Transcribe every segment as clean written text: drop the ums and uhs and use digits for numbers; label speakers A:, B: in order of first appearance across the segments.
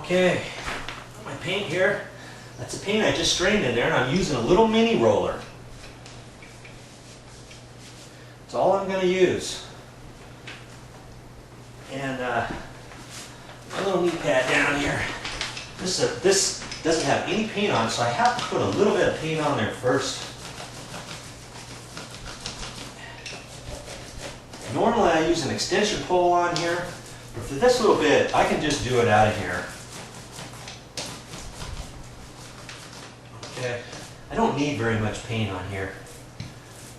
A: Okay, my paint here. That's the paint I just strained in there, and I'm using a little mini roller. That's all I'm going to use. And my little knee pad down here. This doesn't have any paint on, so I have to put a little bit of paint on there first. Normally I use an extension pole on here, but for this little bit, I can just do it out of here. Okay, I don't need very much paint on here.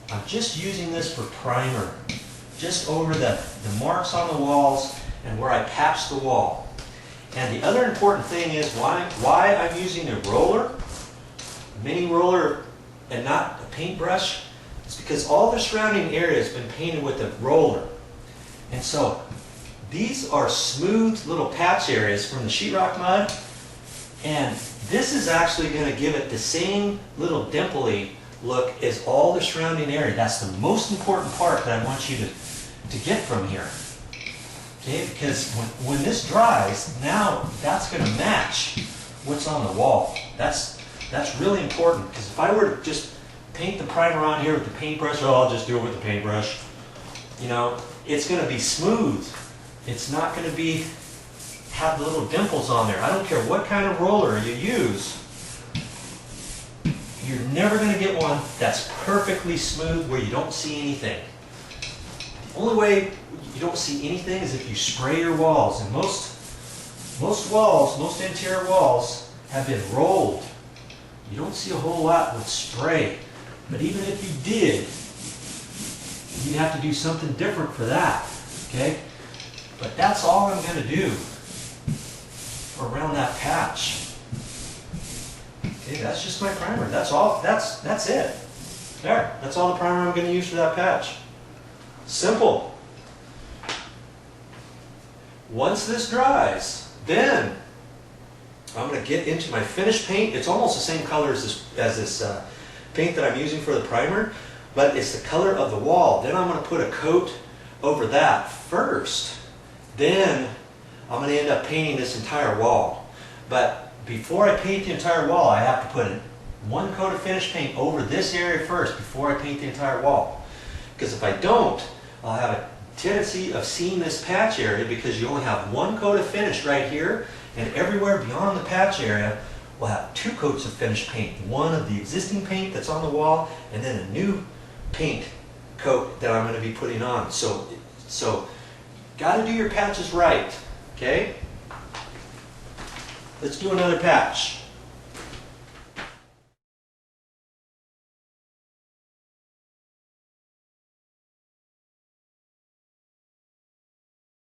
A: I'm just using this for primer, just over the marks on the walls and where I patched the wall. And the other important thing is why I'm using a roller, a mini roller, and not a paintbrush. It's because all the surrounding area has been painted with a roller. And so these are smooth little patch areas from the sheetrock mud, and this is actually going to give it the same little dimply look as all the surrounding area. That's the most important part that I want you to get from here. Okay, because when this dries, now that's going to match what's on the wall. That's really important, because if I were to just paint the primer on here with the paintbrush, oh, I'll just do it with the paintbrush, you know, it's going to be smooth. It's not going to have the little dimples on there. I don't care what kind of roller you use, you're never going to get one that's perfectly smooth where you don't see anything. The only way you don't see anything is if you spray your walls. And most walls, most interior walls have been rolled. You don't see a whole lot with spray. But even if you did, you'd have to do something different for that. Okay? But that's all I'm going to do around that patch. Okay, that's just my primer. That's all. That's it. There. That's all the primer I'm going to use for that patch. Simple. Once this dries, then I'm going to get into my finished paint. It's almost the same color as this paint that I'm using for the primer, but it's the color of the wall. Then I'm going to put a coat over that first. Then I'm going to end up painting this entire wall. But before I paint the entire wall, I have to put one coat of finish paint over this area first before I paint the entire wall. Because if I don't, I'll have a tendency of seeing this patch area, because you only have one coat of finish right here, and everywhere beyond the patch area will have two coats of finished paint. One of the existing paint that's on the wall, and then a new paint coat that I'm going to be putting on. So got to do your patches right, okay? Let's do another patch.